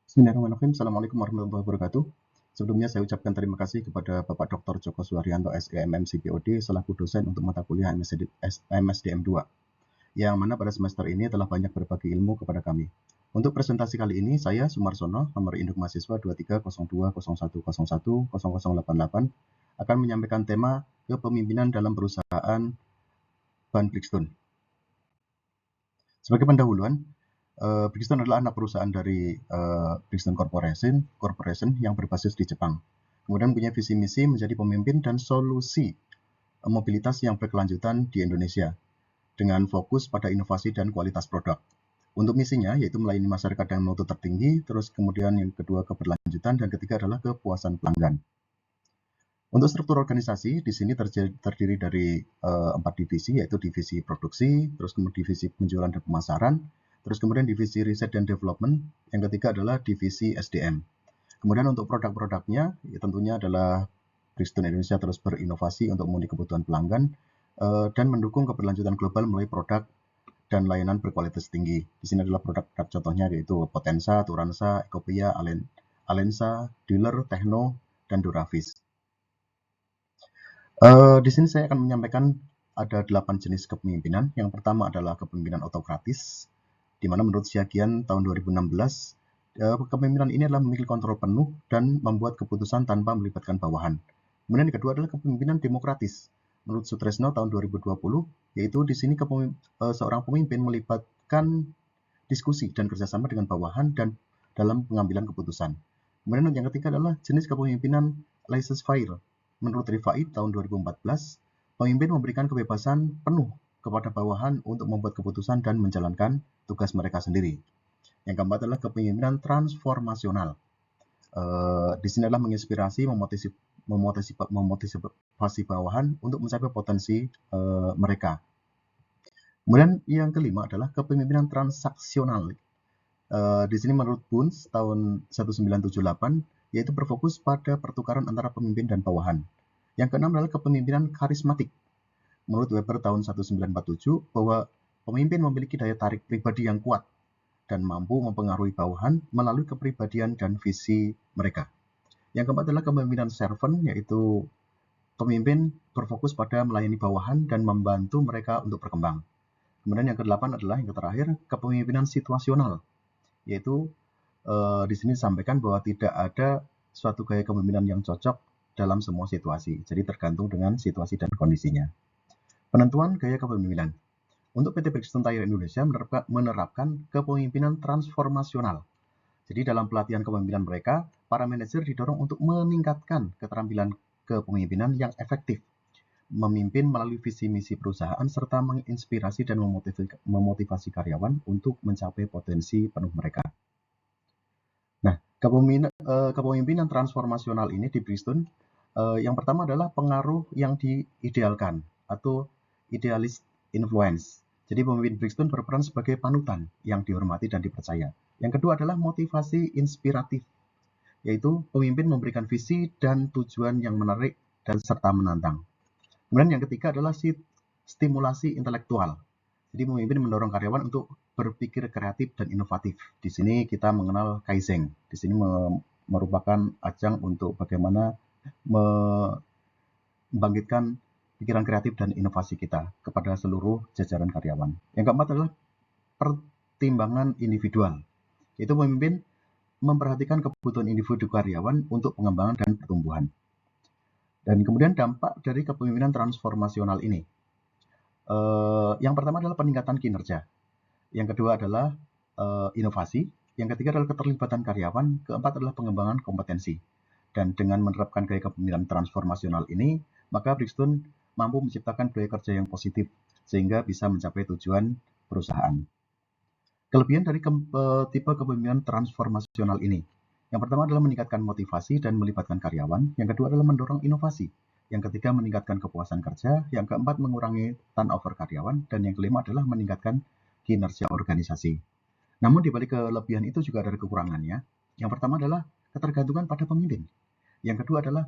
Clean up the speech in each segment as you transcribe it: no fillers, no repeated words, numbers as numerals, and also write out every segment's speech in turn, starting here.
Bismillahirrahmanirrahim. Assalamualaikum warahmatullahi wabarakatuh. Sebelumnya saya ucapkan terima kasih kepada Bapak Dr. Joko Suharyanto SEMM CPOD selaku dosen untuk mata kuliah MSDM 2, yang mana pada semester ini telah banyak berbagi ilmu kepada kami. Untuk presentasi kali ini, saya Sumarsono, nomor induk mahasiswa 230201010088, akan menyampaikan tema kepemimpinan dalam perusahaan Ban Brixton. Sebagai pendahuluan, Brixton adalah anak perusahaan dari Brixton Corporation yang berbasis di Jepang. Kemudian punya visi misi menjadi pemimpin dan solusi mobilitas yang berkelanjutan di Indonesia dengan fokus pada inovasi dan kualitas produk. Untuk misinya yaitu melayani masyarakat dengan mutu tertinggi, terus kemudian yang kedua keberlanjutan, dan ketiga adalah kepuasan pelanggan. Untuk struktur organisasi di sini terdiri dari 4 divisi, yaitu divisi produksi, terus kemudian divisi penjualan dan pemasaran, terus kemudian divisi riset dan development, yang ketiga adalah divisi SDM. Kemudian untuk produk-produknya ya tentunya adalah Brixton Indonesia terus berinovasi untuk memenuhi kebutuhan pelanggan dan mendukung keberlanjutan global melalui produk dan layanan berkualitas tinggi. Di sini adalah produk-produk contohnya yaitu Potensa, Turansa, Ecopia, Alensa, Dealer, Techno, dan Duravis. Di sini saya akan menyampaikan ada 8 jenis kepemimpinan. Yang pertama adalah kepemimpinan autokratis, di mana menurut Syagian tahun 2016, kepemimpinan ini adalah memiliki kontrol penuh dan membuat keputusan tanpa melibatkan bawahan. Kemudian yang kedua adalah kepemimpinan demokratis. Menurut Sutresno tahun 2020, yaitu di sini seorang pemimpin melibatkan diskusi dan kerjasama dengan bawahan dan dalam pengambilan keputusan. Kemudian yang ketiga adalah jenis kepemimpinan laissez-faire. Menurut Rifai tahun 2014, pemimpin memberikan kebebasan penuh kepada bawahan untuk membuat keputusan dan menjalankan tugas mereka sendiri. Yang keempat adalah kepemimpinan transformasional. Di sini adalah menginspirasi, memotivasi bawahan untuk mencapai potensi mereka. Kemudian yang kelima adalah kepemimpinan transaksional. Di sini menurut Bunz tahun 1978, yaitu berfokus pada pertukaran antara pemimpin dan bawahan. Yang keenam adalah kepemimpinan karismatik. Menurut Weber tahun 1947, bahwa pemimpin memiliki daya tarik pribadi yang kuat dan mampu mempengaruhi bawahan melalui kepribadian dan visi mereka. Yang keempat adalah kepemimpinan servant, yaitu pemimpin berfokus pada melayani bawahan dan membantu mereka untuk berkembang. Kemudian yang kedelapan adalah yang terakhir, kepemimpinan situasional, yaitu di sini disampaikan bahwa tidak ada suatu gaya kepemimpinan yang cocok dalam semua situasi. Jadi tergantung dengan situasi dan kondisinya. Penentuan gaya kepemimpinan. Untuk PT Brixton Tire Indonesia menerapkan kepemimpinan transformasional. Jadi dalam pelatihan kepemimpinan mereka, para manajer didorong untuk meningkatkan keterampilan kepemimpinan yang efektif, memimpin melalui visi misi perusahaan, serta menginspirasi dan memotivasi karyawan untuk mencapai potensi penuh mereka. Nah, kepemimpinan transformasional ini di Brixton, yang pertama adalah pengaruh yang diidealkan atau idealist influence. Jadi pemimpin Brixton berperan sebagai panutan yang dihormati dan dipercaya. Yang kedua adalah motivasi inspiratif, yaitu pemimpin memberikan visi dan tujuan yang menarik dan serta menantang. Kemudian yang ketiga adalah stimulasi intelektual. Jadi pemimpin mendorong karyawan untuk berpikir kreatif dan inovatif. Di sini kita mengenal Kaizen. Di sini merupakan ajang untuk bagaimana membangkitkan pikiran kreatif dan inovasi kita kepada seluruh jajaran karyawan. Yang keempat adalah pertimbangan individual, yaitu pemimpin memperhatikan kebutuhan individu karyawan untuk pengembangan dan pertumbuhan. Dan kemudian dampak dari kepemimpinan transformasional ini. Yang pertama adalah peningkatan kinerja. Yang kedua adalah inovasi. Yang ketiga adalah keterlibatan karyawan. Keempat adalah pengembangan kompetensi. Dan dengan menerapkan gaya kepemimpinan transformasional ini, maka Brixton mampu menciptakan budaya kerja yang positif sehingga bisa mencapai tujuan perusahaan. Kelebihan dari tipe kepemimpinan transformasional ini. Yang pertama adalah meningkatkan motivasi dan melibatkan karyawan. Yang kedua adalah mendorong inovasi. Yang ketiga meningkatkan kepuasan kerja. Yang keempat mengurangi turnover karyawan. Dan yang kelima adalah meningkatkan kinerja organisasi. Namun di balik kelebihan itu juga ada kekurangannya. Yang pertama adalah ketergantungan pada pemimpin. Yang kedua adalah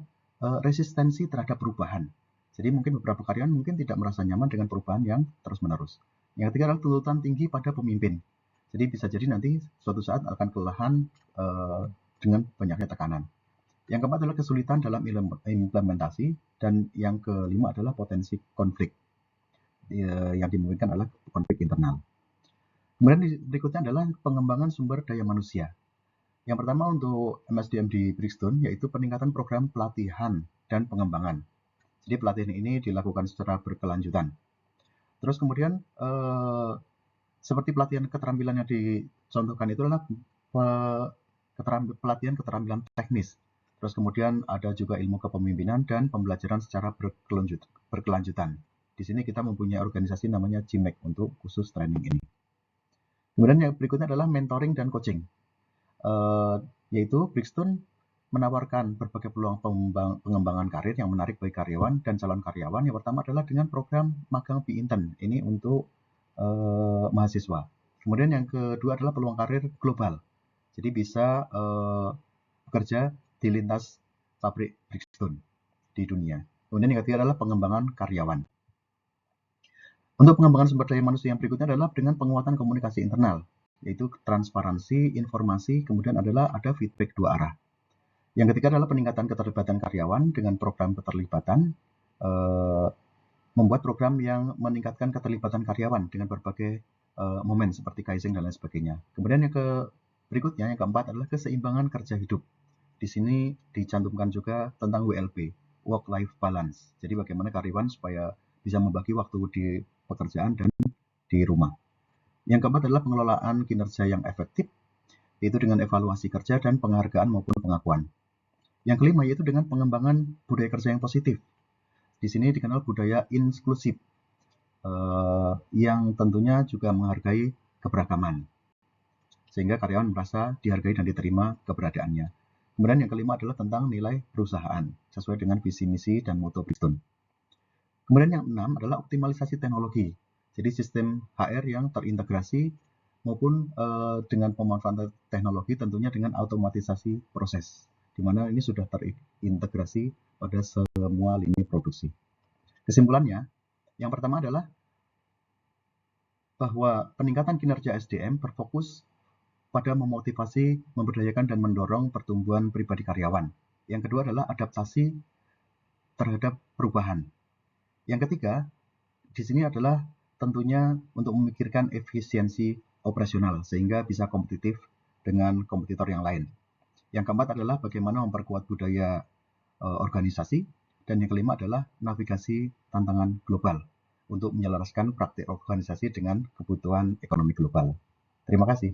resistensi terhadap perubahan. Jadi mungkin beberapa karyawan mungkin tidak merasa nyaman dengan perubahan yang terus-menerus. Yang ketiga adalah tuntutan tinggi pada pemimpin. Jadi bisa jadi nanti suatu saat akan kelelahan dengan banyaknya tekanan. Yang keempat adalah kesulitan dalam implementasi, dan yang kelima adalah potensi konflik. Yang dimungkinkan adalah konflik internal. Kemudian berikutnya adalah pengembangan sumber daya manusia. Yang pertama untuk MSDM di Brixton yaitu peningkatan program pelatihan dan pengembangan. Jadi pelatihan ini dilakukan secara berkelanjutan. Terus kemudian seperti pelatihan keterampilan yang dicontohkan itu adalah pelatihan keterampilan teknis. Terus kemudian ada juga ilmu kepemimpinan dan pembelajaran secara berkelanjutan. Di sini kita mempunyai organisasi namanya GMAC untuk khusus training ini. Kemudian yang berikutnya adalah mentoring dan coaching. Yaitu Brixton menawarkan berbagai peluang pengembangan karir yang menarik bagi karyawan dan calon karyawan. Yang pertama adalah dengan program magang Bi-Intern. Ini untuk mahasiswa. Kemudian yang kedua adalah peluang karir global. Jadi bisa bekerja di lintas pabrik Brixton di dunia. Kemudian yang ketiga adalah pengembangan karyawan. Untuk pengembangan sumber daya manusia yang berikutnya adalah dengan penguatan komunikasi internal, yaitu transparansi, informasi, kemudian adalah ada feedback dua arah. Yang ketiga adalah peningkatan keterlibatan karyawan dengan program keterlibatan, membuat program yang meningkatkan keterlibatan karyawan dengan berbagai momen seperti Kaizen dan lain sebagainya. Kemudian yang berikutnya, yang keempat adalah keseimbangan kerja hidup. Di sini dicantumkan juga tentang WLB, work-life balance. Jadi bagaimana karyawan supaya bisa membagi waktu di pekerjaan dan di rumah. Yang keempat adalah pengelolaan kinerja yang efektif, yaitu dengan evaluasi kerja dan penghargaan maupun pengakuan. Yang kelima yaitu dengan pengembangan budaya kerja yang positif. Di sini dikenal budaya inklusif, yang tentunya juga menghargai keberagaman, sehingga karyawan merasa dihargai dan diterima keberadaannya. Kemudian yang kelima adalah tentang nilai perusahaan, sesuai dengan visi misi dan moto Brixton. Kemudian yang enam adalah optimalisasi teknologi. Jadi sistem HR yang terintegrasi maupun dengan pemanfaatan teknologi tentunya dengan automatisasi proses, di mana ini sudah terintegrasi pada semua lini produksi. Kesimpulannya, yang pertama adalah bahwa peningkatan kinerja SDM berfokus pada memotivasi, memberdayakan, dan mendorong pertumbuhan pribadi karyawan. Yang kedua adalah adaptasi terhadap perubahan. Yang ketiga, di sini adalah tentunya untuk memikirkan efisiensi operasional sehingga bisa kompetitif dengan kompetitor yang lain. Yang keempat adalah bagaimana memperkuat budaya organisasi, dan yang kelima adalah navigasi tantangan global untuk menyelaraskan praktik organisasi dengan kebutuhan ekonomi global. Terima kasih.